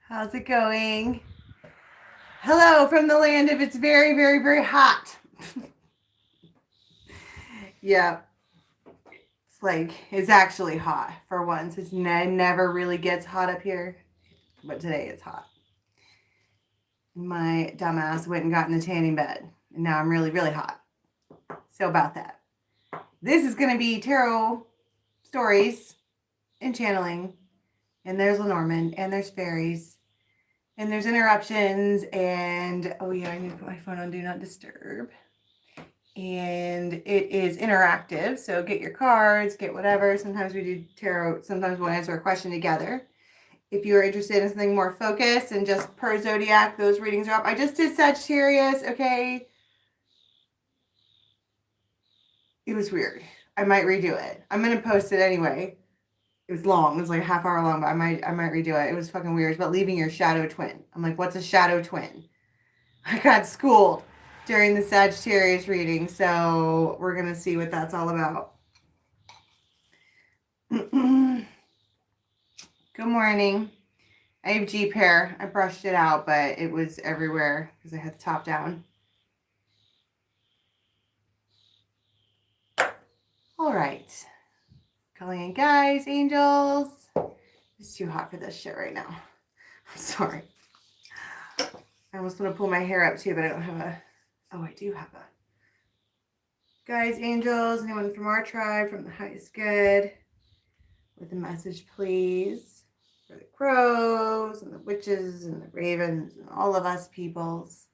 How's it going? Hello from the land of it's very, very, very hot. Yeah. It's actually hot for once. It never really gets hot up here, but today it's hot. My dumbass went and got in the tanning bed, and now I'm really, really hot. So about that. This is going to be tarot stories and channeling, and there's Lenormand, and there's fairies, and there's interruptions, and oh yeah, I need to put my phone on Do Not Disturb. And it is interactive, so get your cards, get whatever. Sometimes we do tarot, sometimes we'll answer a question together. If you are interested in something more focused and just per zodiac, those readings are up. I just did Sagittarius, okay? It was weird. I might redo it. I'm going to post it anyway. It was long. It was like a half hour long, but I might redo it. It was fucking weird. It's about leaving your shadow twin. I'm like, what's a shadow twin? I got schooled during the Sagittarius reading, so we're going to see what that's all about. Good morning. I have Jeep hair. I brushed it out, but it was everywhere because I had the top down. All right. Calling in guys, angels. It's too hot for this shit right now. I'm sorry. I almost want to pull my hair up too, but I don't have a... Oh, I do have a... Guys, angels, anyone from our tribe, from the highest good, with a message, please, for the crows and the witches and the ravens and all of us peoples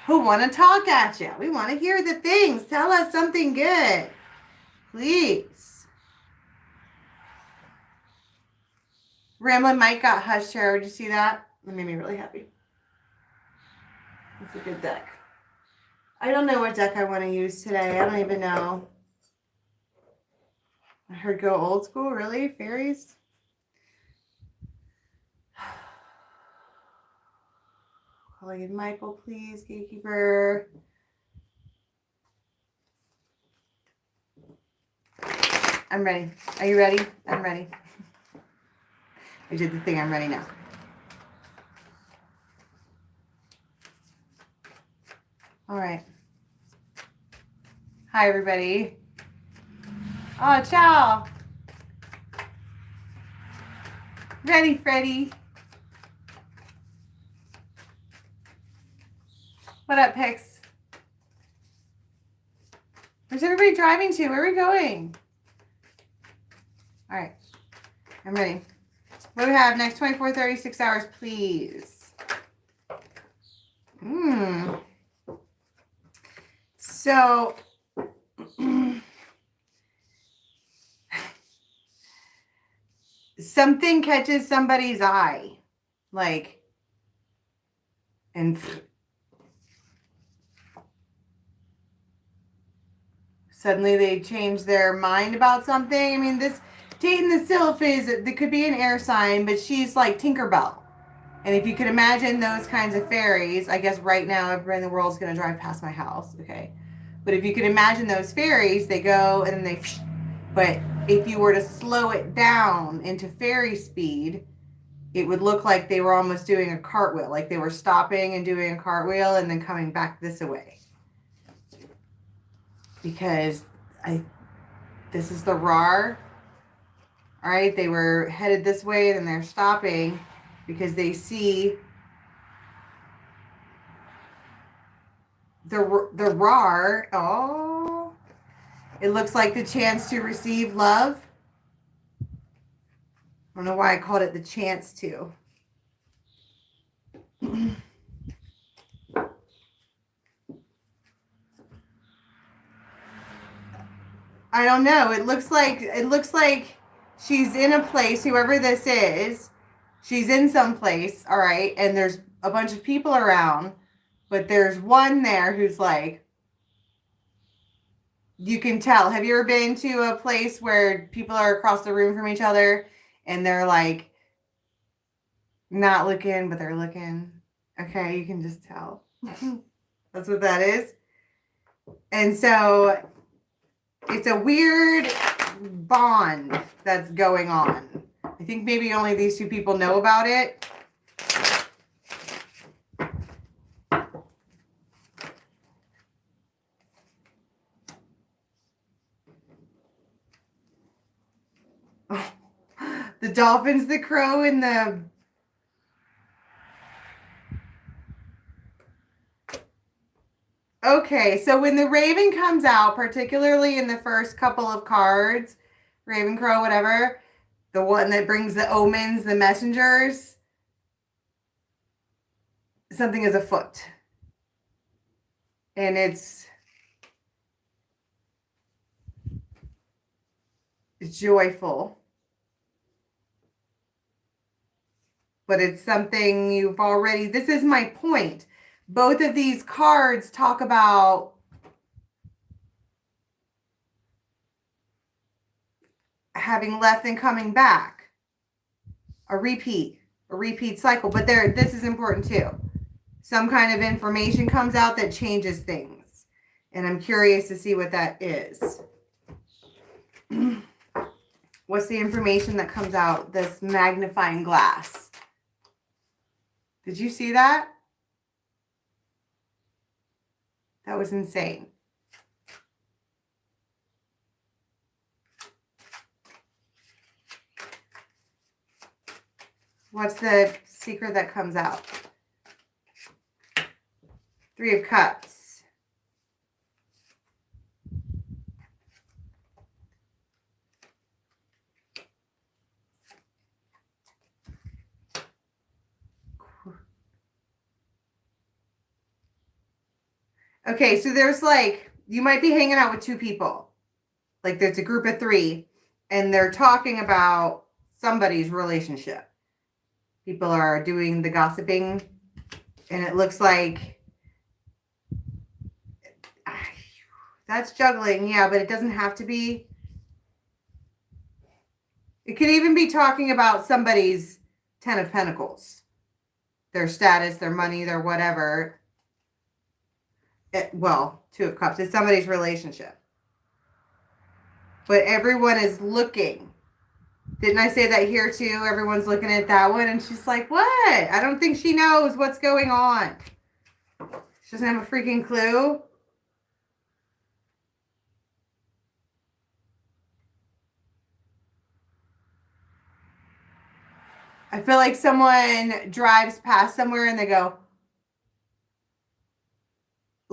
who want to talk at you. We want to hear the things. Tell us something good, please. Ramblin' Mike got hushed here. Did you see that? That made me really happy. It's a good deck. I don't know what deck I want to use today. I don't even know. I heard go old school. Really? Fairies? Calling in Michael, please. Gatekeeper. I'm ready. Are you ready? I'm ready. I did the thing. I'm ready now. All right. Hi, everybody. Oh, ciao. Ready, Freddie. What up, Pix? Where's everybody driving to? Where are we going? All right. I'm ready. What do we have? Next 24, 36 hours, please. So, something catches somebody's eye, and suddenly they change their mind about something. I mean, this Tate and the Sylph it could be an air sign, but she's like Tinkerbell. And if you could imagine those kinds of fairies, I guess right now everybody in the world is going to drive past my house, okay? But if you could imagine those fairies, they go and then they... But if you were to slow it down into fairy speed, it would look like they were almost doing a cartwheel. Like they were stopping and doing a cartwheel and then coming back this way. Because this is the RAR. All right, they were headed this way and they're stopping because they see the RAR. Oh, it looks like the chance to receive love. I don't know why I called it the chance to. I don't know. It looks like she's in a place, whoever this is, she's in some place, all right, and there's a bunch of people around, but there's one there who's like, you can tell. Have you ever been to a place where people are across the room from each other and they're like not looking, but they're looking? Okay, you can just tell. That's what that is. And so it's a weird bond that's going on I think maybe only these two people know about it. Oh, the dolphins, the crow, and the... Okay, so when the raven comes out, particularly in the first couple of cards, raven, crow, whatever, the one that brings the omens, the messengers, something is afoot. And it's joyful. But it's something you've already... This is my point. Both of these cards talk about having left and coming back. A repeat cycle. But this is important too. Some kind of information comes out that changes things. And I'm curious to see what that is. What's the information that comes out? This magnifying glass. Did you see that? That was insane. What's the secret that comes out? Three of Cups. Okay, so there's like, you might be hanging out with two people. Like there's a group of three and they're talking about somebody's relationship. People are doing the gossiping and it looks like that's juggling. Yeah, but it doesn't have to be. It could even be talking about somebody's 10 of Pentacles, their status, their money, their whatever. Well, 2 of Cups. It's somebody's relationship. But everyone is looking. Didn't I say that here too? Everyone's looking at that one and she's like, what? I don't think she knows what's going on. She doesn't have a freaking clue. I feel like someone drives past somewhere and they go,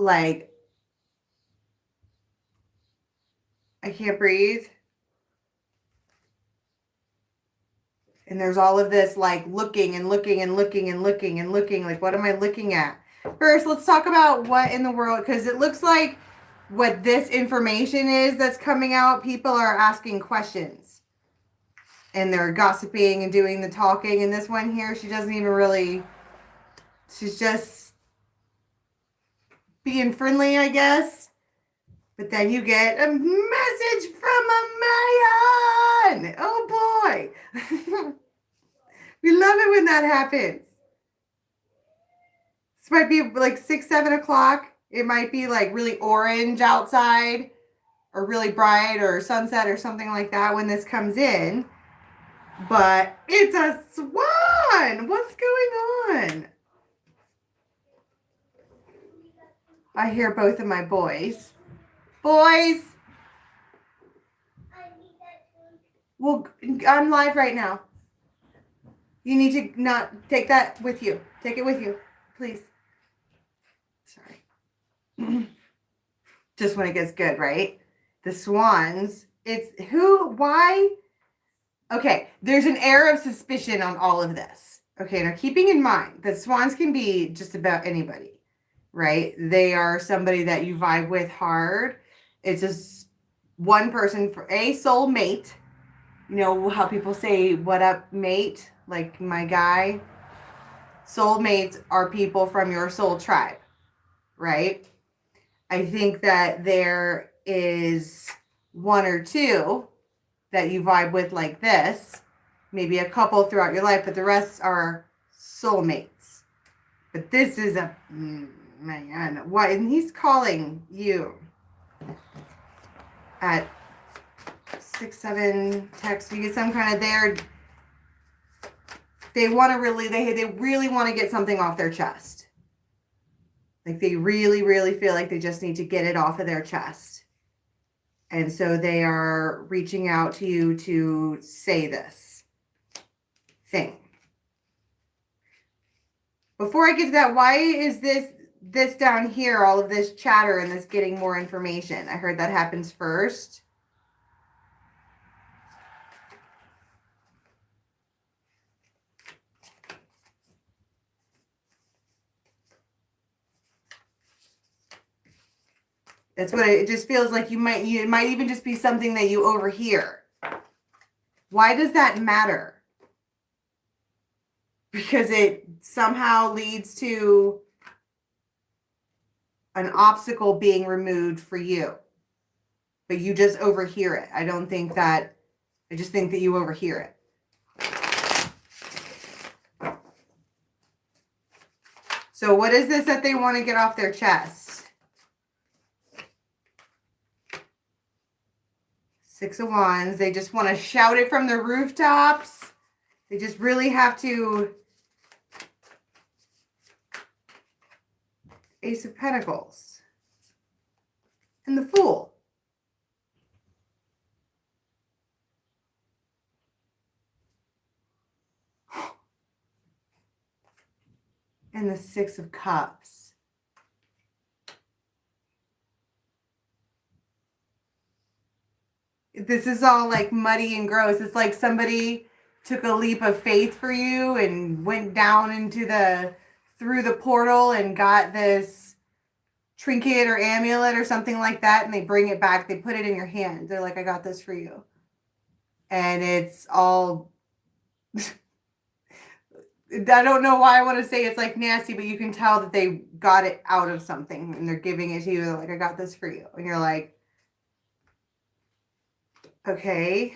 like, I can't breathe. And there's all of this like looking and looking and looking and looking and looking. Like, what am I looking at? First, let's talk about what in the world, because it looks like what this information is that's coming out. People are asking questions and they're gossiping and doing the talking. And this one here, she doesn't even really, she's just being friendly, I guess. But then you get a message from a man. Oh boy. We love it when that happens. This might be like 6, 7 o'clock. It might be like really orange outside or really bright or sunset or something like that when this comes in. But it's a swan. What's going on? I hear both of my boys. Boys. Well, I'm live right now. You need to not take that with you. Take it with you, please. Sorry. Just when it gets good, right? The swans. It's who, why? Okay, there's an air of suspicion on all of this. Okay, now keeping in mind that swans can be just about anybody. Right? They are somebody that you vibe with hard. It's just one person for a soulmate. You know how people say, what up, mate? Like my guy. Soulmates are people from your soul tribe. Right? I think that there is 1 or 2 that you vibe with like this. Maybe a couple throughout your life, but the rest are soulmates. But this is a... man, what? And he's calling you at 6, 7 text. You get some kind of there. they want to really, they really want to get something off their chest. Like they really, really feel like they just need to get it off of their chest. And so they are reaching out to you to say this thing. Before I get to that, why is this down here, all of this chatter and this getting more information? I heard that happens first. That's what it just feels like. It might even just be something that you overhear. Why does that matter? Because it somehow leads to an obstacle being removed for you. But you just overhear it. I just think that you overhear it. So what is this that they want to get off their chest? Six of Wands. They just want to shout it from the rooftops. They just really have to. Ace of Pentacles. And the Fool. And the Six of Cups. This is all like muddy and gross. It's like somebody took a leap of faith for you and went down into through the portal and got this trinket or amulet or something like that. And they bring it back. They put it in your hand. They're like, I got this for you. And it's all, I don't know why I want to say it's like nasty, but you can tell that they got it out of something and they're giving it to you. They're like, I got this for you. And you're like, okay.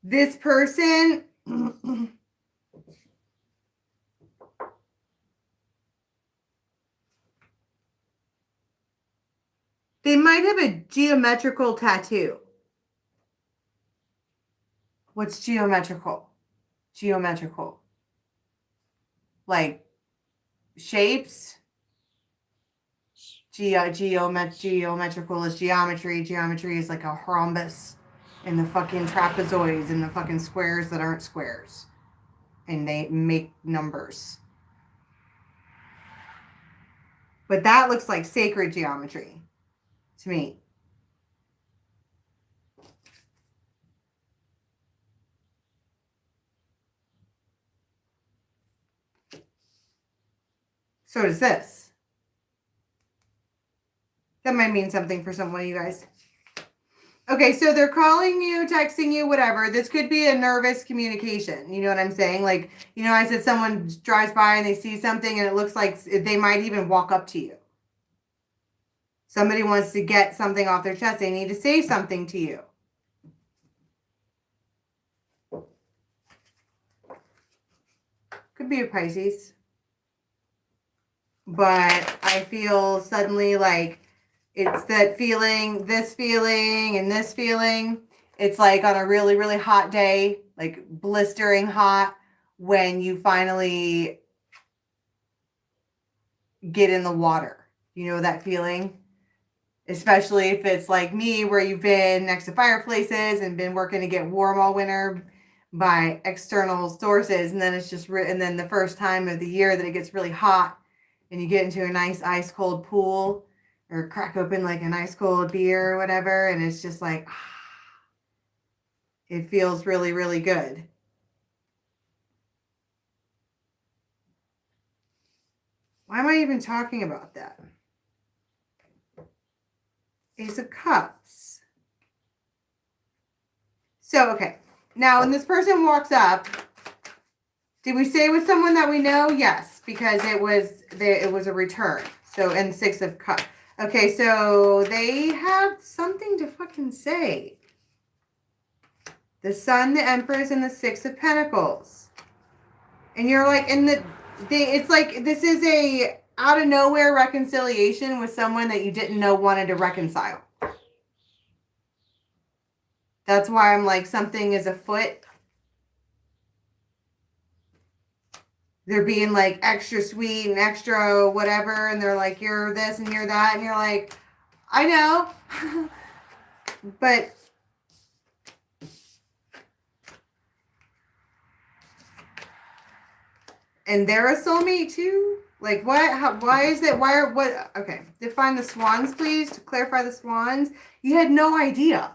This person they might have a geometrical tattoo. What's geometrical? Geometrical. Like shapes. Geometrical is geometry. Geometry is like a rhombus and the fucking trapezoids and the fucking squares that aren't squares. And they make numbers. But that looks like sacred geometry to me. So does this. That might mean something for some of you guys. Okay, so they're calling you, texting you, whatever. This could be a nervous communication. You know what I'm saying? Like, you know, I said someone drives by and they see something and it looks like they might even walk up to you. Somebody wants to get something off their chest. They need to say something to you. Could be a Pisces. But I feel suddenly like it's that feeling, this feeling, and this feeling. It's like on a really, really hot day, like blistering hot, when you finally get in the water. You know that feeling? Especially if it's like me, where you've been next to fireplaces and been working to get warm all winter by external sources. And then it's just, and then the first time of the year that it gets really hot and you get into a nice ice cold pool or crack open like an ice cold beer or whatever. And it's just like, it feels really, really good. Why am I even talking about that? Ace of Cups. So, okay. Now, when this person walks up, did we say it was someone that we know? Yes, because it was a return. So, and Six of Cups. Okay, so they have something to fucking say. The Sun, the Empress, and the Six of Pentacles. And you're like, it's like, this is a out of nowhere reconciliation with someone that you didn't know wanted to reconcile. That's why I'm like, something is afoot. They're being like extra sweet and extra whatever. And they're like, you're this and you're that. And you're like, I know. But and they're a soulmate too? Like what? How, why is it? Why are what? Okay. Define the swans, please. To clarify the swans. You had no idea.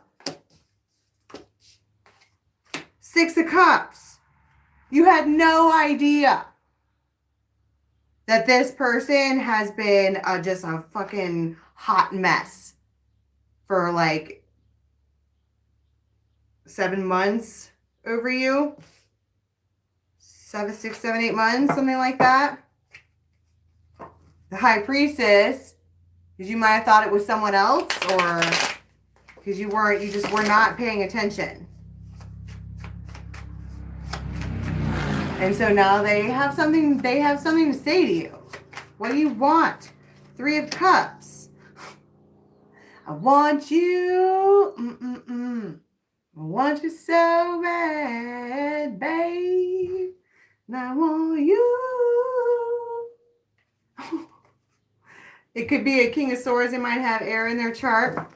6 of Cups. You had no idea that this person has been just a fucking hot mess for like 7 months over you. 6, 7, 8 months, something like that. The High Priestess, because you might have thought it was someone else, or because you just were not paying attention. And so now they have something to say to you. What do you want? 3 of Cups. I want you. I want you so bad, babe. And I want you. It could be a King of Swords. They might have air in their chart.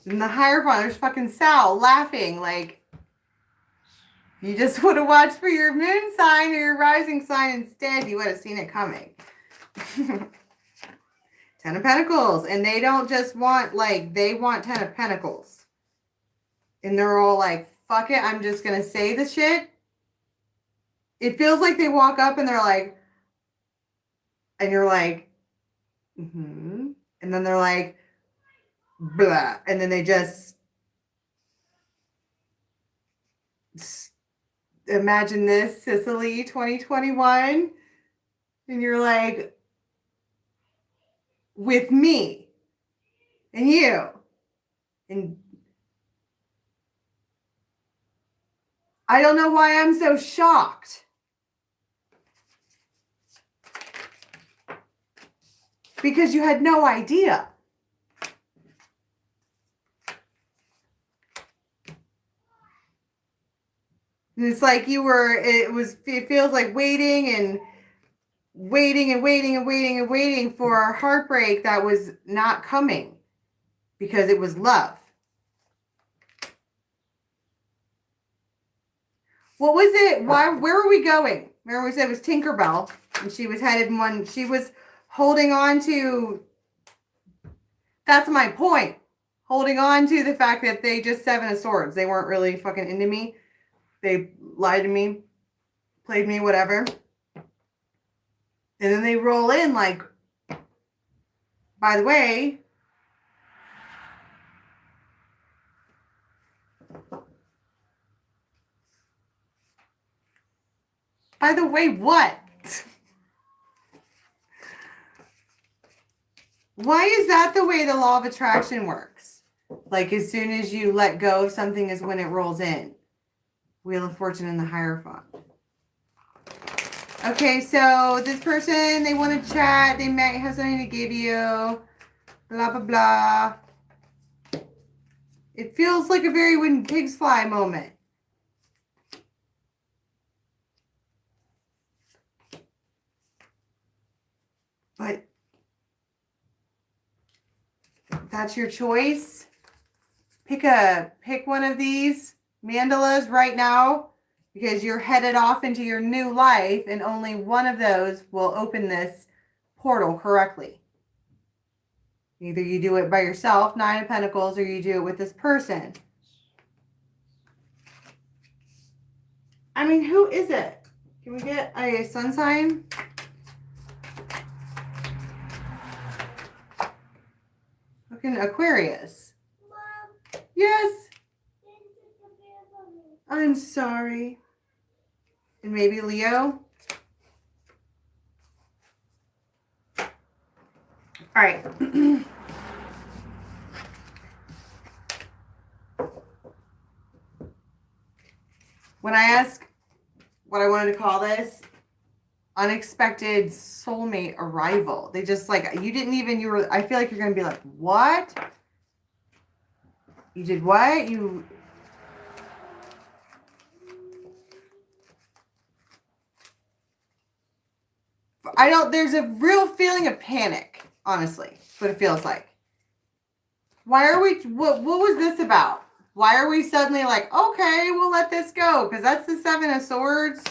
And the Hierophant, there's fucking Sal laughing like, you just would have watched for your moon sign or your rising sign instead. You would have seen it coming. 10 of Pentacles. And they don't just want, like, they want 10 of Pentacles. And they're all like, fuck it, I'm just going to say the shit. It feels like they walk up and they're like, and you're like, And then they're like, blah. And then they just imagine this, Sicily 2021. And you're like, with me and you. And I don't know why I'm so shocked. Because you had no idea. And it's like it feels like waiting and waiting for a heartbreak that was not coming because it was love. What was it? Where were we going? Remember we said it was Tinkerbell and she was headed she was holding on to, that's my point. Holding on to the fact that they just 7 of Swords. They weren't really fucking into me. They lied to me, played me, whatever. And then they roll in like, by the way, what? Why is that the way the law of attraction works? Like as soon as you let go of something is when it rolls in. Wheel of Fortune and the Hierophant. Okay, so this person, they want to chat. They might have something to give you. Blah, blah, blah. It feels like a very when pigs fly moment. But that's your choice. Pick one of these mandalas right now because you're headed off into your new life and only one of those will open this portal correctly. Either you do it by yourself, 9 of Pentacles, or you do it with this person. I mean, who is it? Can we get a sun sign? Fucking Aquarius. Mom. Yes. I'm sorry. And maybe Leo. All right. When I ask what I wanted to call this, unexpected soulmate arrival. They just like, I feel like you're going to be like, what? You did what? There's a real feeling of panic, honestly, what it feels like. Why are we, what was this about? Why are we suddenly like, okay, we'll let this go? Because that's the Seven of Swords.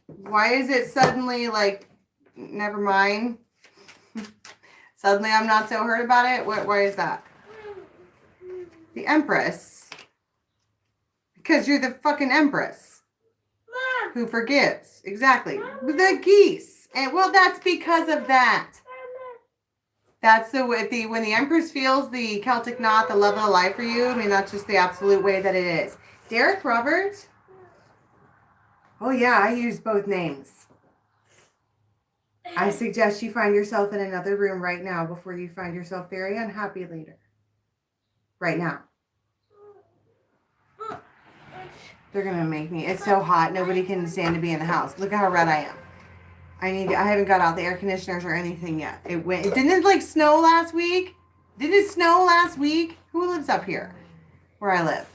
Why is it suddenly like, never mind? Suddenly I'm not so hurt about it? Why is that? The Empress. Because you're the fucking Empress. Who forgives. Exactly. The geese. And well, that's because of that. That's when the Empress feels the Celtic knot, the love of the life for you. I mean, that's just the absolute way that it is. Derek Roberts. Oh yeah, I use both names. I suggest you find yourself in another room right now before you find yourself very unhappy later. Right now. They're going to make me. It's so hot. Nobody can stand to be in the house. Look how red I am. I haven't got out the air conditioners or anything yet. Didn't it like snow last week? Did it snow last week? Who lives up here where I live?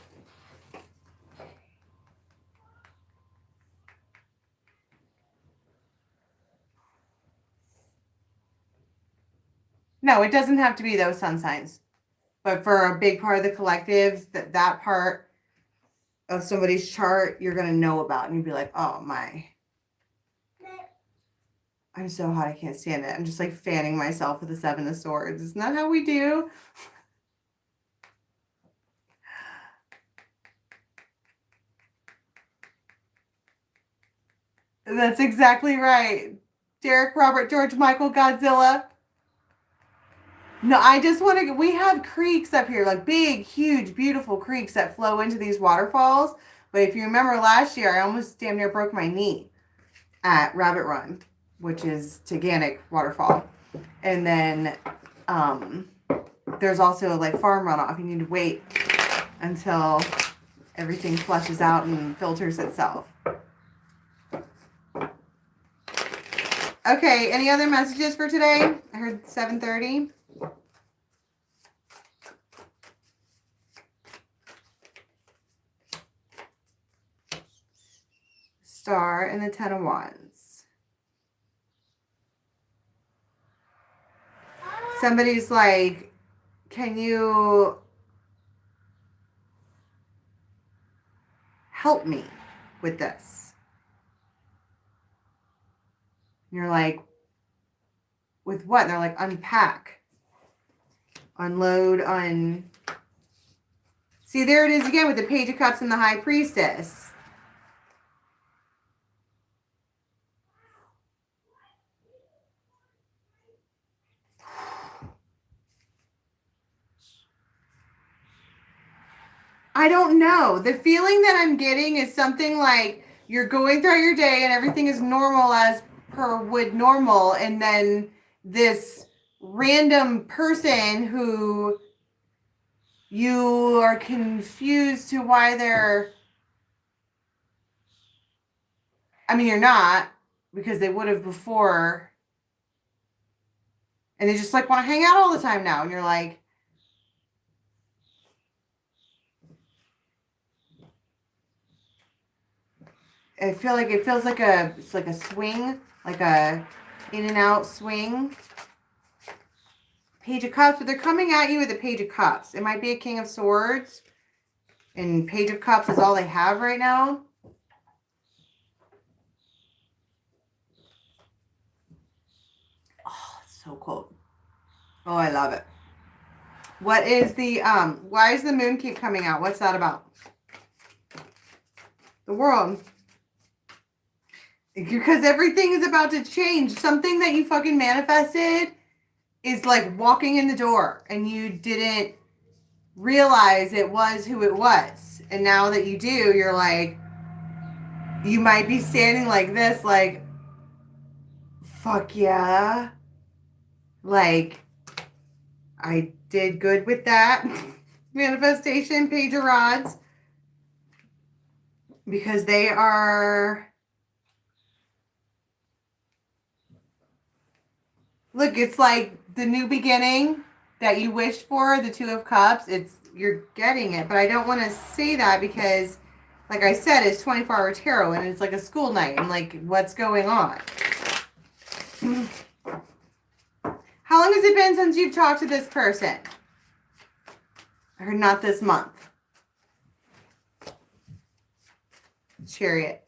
No, it doesn't have to be those sun signs. But for a big part of the collectives, that part of somebody's chart, you're going to know about. And you'd be like, oh my. I'm so hot, I can't stand it. I'm just like fanning myself with the Seven of Swords. Isn't that how we do? That's exactly right. Derek, Robert, George, Michael, Godzilla. No, I just want to, we have creeks up here, like big, huge, beautiful creeks that flow into these waterfalls. But if you remember last year, I almost damn near broke my knee at Rabbit Run, which is Taganic waterfall. And then there's also like farm runoff. You need to wait until everything flushes out and filters itself. Okay, any other messages for today? I heard 7:30. Star and the Ten of Wands. Somebody's like, can you help me with this? And you're like, with what? And they're like, unpack, unload, See, there it is again with the Page of Cups and the High Priestess. I don't know. The feeling that I'm getting is something like you're going throughout your day and everything is normal as per would normal. And then this random person who you are confused to why they're, I mean, you're not, because they would have before. And they just like want to hang out all the time now. And you're like, I feel like it feels like it's like a swing, like a in and out swing. Page of Cups, but they're coming at you with a Page of Cups. It might be a King of Swords. And Page of Cups is all they have right now. Oh, it's so cold. Oh, I love it. What is the, why does the moon keep coming out? What's that about? The world. Because everything is about to change. Something that you fucking manifested is like walking in the door and you didn't realize it was who it was. And now that you do, you're like, you might be standing like this, like, fuck yeah. Like, I did good with that. Manifestation, Page of Rods. Because they are... Look, it's like the new beginning. that you wished for, the Two of Cups, you're getting it. But I don't want to say that because, like I said, it's 24-hour tarot and it's like a school night. And like, what's going on? How long has it been since you've talked to this person? I heard not this month. Chariot.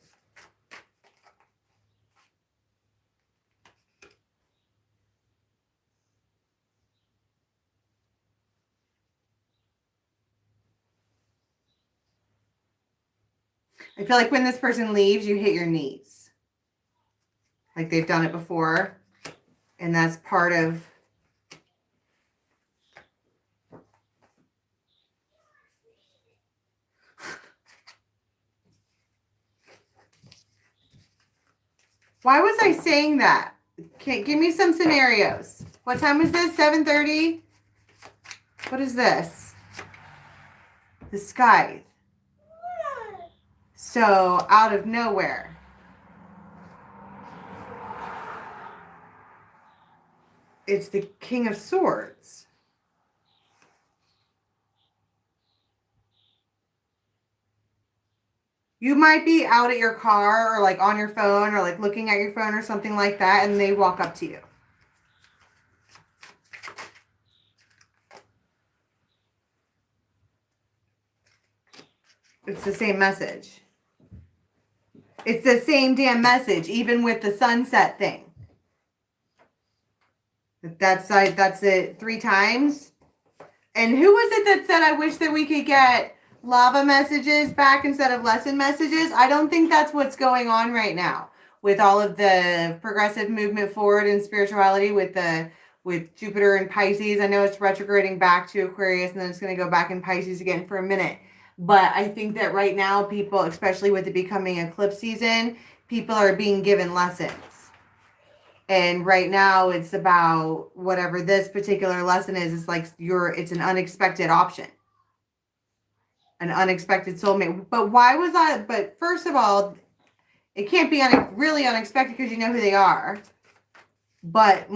I feel like when this person leaves, you hit your knees. Like they've done it before. And that's part of... Why was I saying that? Okay, give me some scenarios. What time is this? 7:30? What is this? The sky. So, out of nowhere. It's the King of Swords. You might be out at your car or like on your phone or like looking at your phone or something like that, and they walk up to you. It's the same message. It's the same damn message, even with the sunset thing. That's it 3 times. And who was it that said, I wish that we could get lava messages back instead of lesson messages? I don't think that's what's going on right now with all of the progressive movement forward in spirituality with Jupiter and Pisces. I know it's retrograding back to Aquarius and then it's going to go back in Pisces again for a minute. But I think that right now people, especially with it becoming eclipse season, people are being given lessons. And right now it's about whatever this particular lesson is. It's like it's an unexpected option. An unexpected soulmate. But first of all, it can't be really unexpected because you know who they are. But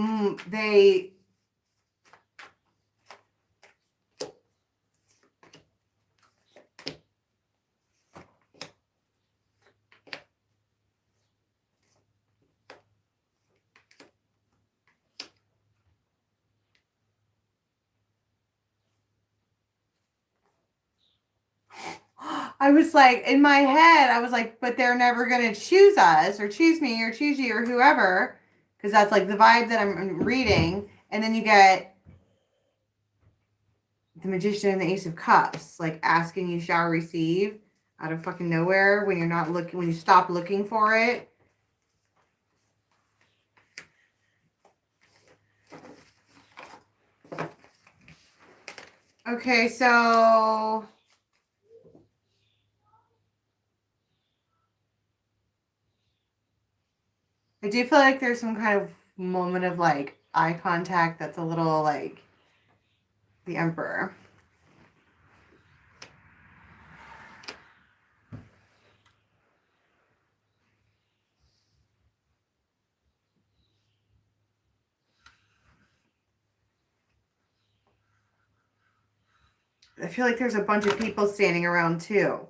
I was like, in my head, I was like, but they're never going to choose us or choose me or choose you or whoever. Because that's like the vibe that I'm reading. And then you get the Magician and the Ace of Cups. Like asking you shall receive out of fucking nowhere when you're not looking, when you stop looking for it. Okay, so... I do feel like there's some kind of moment of like eye contact that's a little like the Emperor. I feel like there's a bunch of people standing around too.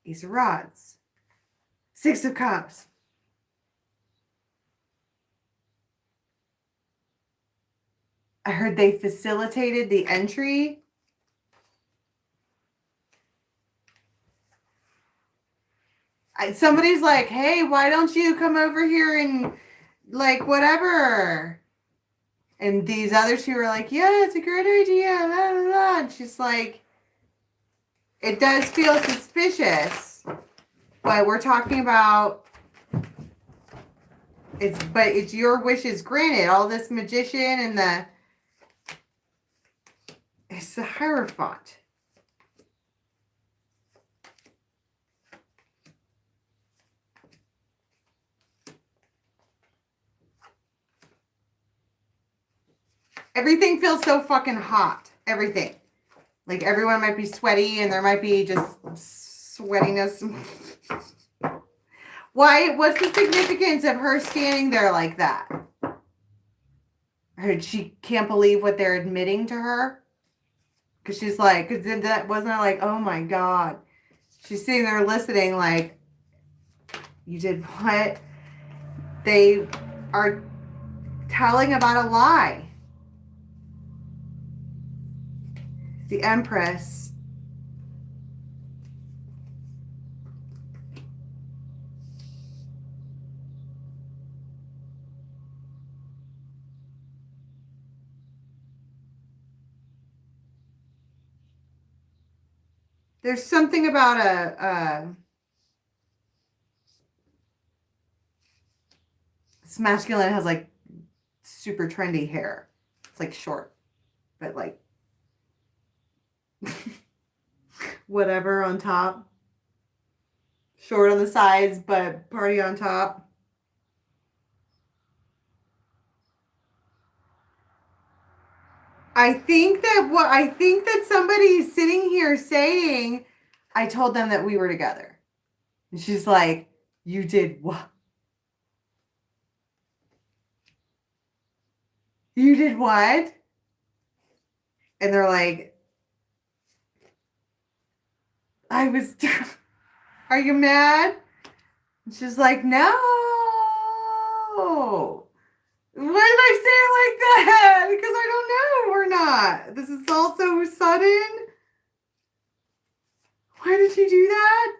Ace of Rods. 6 of Cups. I heard they facilitated the entry. Somebody's like, hey, why don't you come over here and like whatever? And these other two are like, yeah, it's a great idea. Blah, blah, blah. And she's like, it does feel suspicious, but we're talking about it's your wishes granted. All this Magician and it's the Hierophant. Everything feels so fucking hot. Everything. Like everyone might be sweaty and there might be just sweatiness. Why? What's the significance of her standing there like that? she can't believe what they're admitting to her. Because she's like, because that wasn't like, oh my God. She's sitting there listening like, you did what? They are telling about a lie. The Empress. There's something about this masculine has like super trendy hair. It's like short, but like whatever on top. Short on the sides, but party on top. I think that somebody's sitting here saying, I told them that we were together. And she's like, you did what? You did what? And they're like, are you mad? And she's like, no. Why did I say it like that? Because I don't know or not. This is all so sudden. Why did she do that?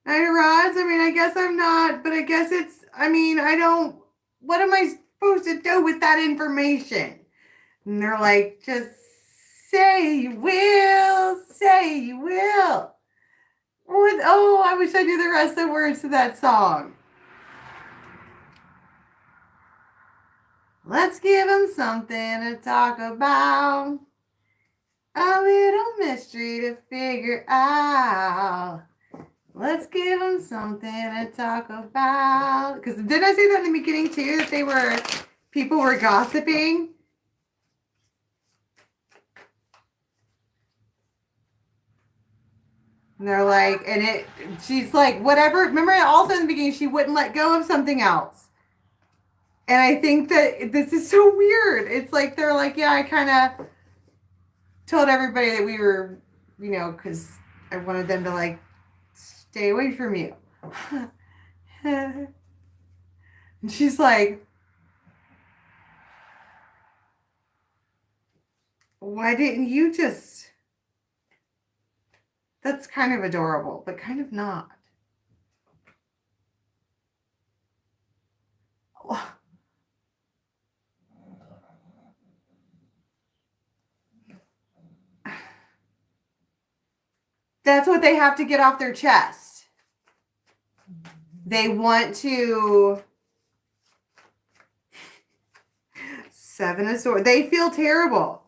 Nine of Rods? I mean, I guess I'm not, but I guess it's, I mean, I don't, what am I supposed to do with that information? And they're like, just say you will, say you will. What? Oh, I wish I knew the rest of the words to that song. Let's give them something to talk about. A little mystery to figure out. Let's give them something to talk about. Because didn't I say that in the beginning too? That people were gossiping? And they're like, she's like, whatever. Remember also in the beginning, she wouldn't let go of something else. And I think that this is so weird. It's like, they're like, yeah, I kind of told everybody that we were, because I wanted them to like stay away from you. And she's like, why didn't you just... That's kind of adorable, but kind of not. That's what they have to get off their chest. They want to... Seven of Swords. They feel terrible.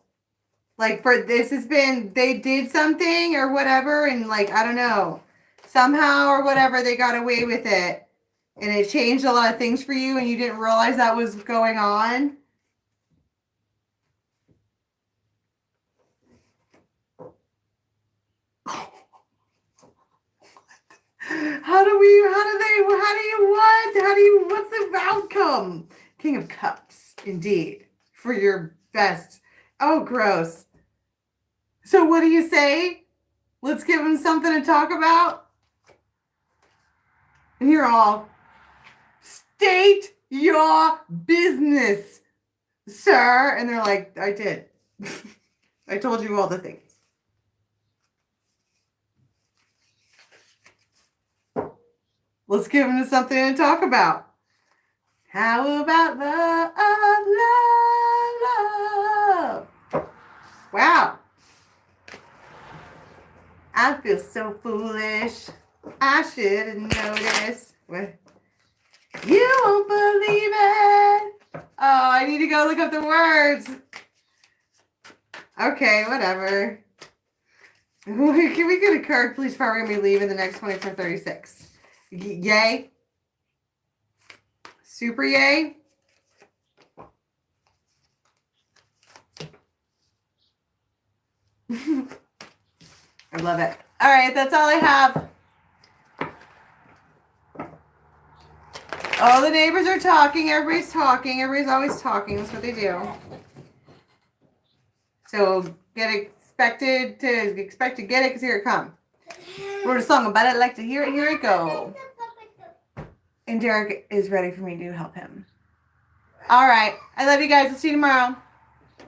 Like, they did something or whatever, and like, I don't know, somehow or whatever, they got away with it. And it changed a lot of things for you, and you didn't realize that was going on. What's the outcome? King of Cups, indeed, for your best. Oh, gross. So what do you say? Let's give them something to talk about. And you're all, state your business, sir. And they're like, I did. I told you all the things. Let's give them something to talk about. How about love? Wow. I feel so foolish. I should have noticed. You won't believe it. Oh, I need to go look up the words. Okay, whatever. Can we get a card, please, before we're going to be leaving the next 2436? Yay. Super yay. I love it. All right, that's all I have. Oh, the neighbors are talking. Everybody's talking. Everybody's always talking. That's what they do. So expect to get it because here it comes. Wrote a song about it. Like to hear it. Here it go. And Derek is ready for me to help him. All right. I love you guys. I'll see you tomorrow.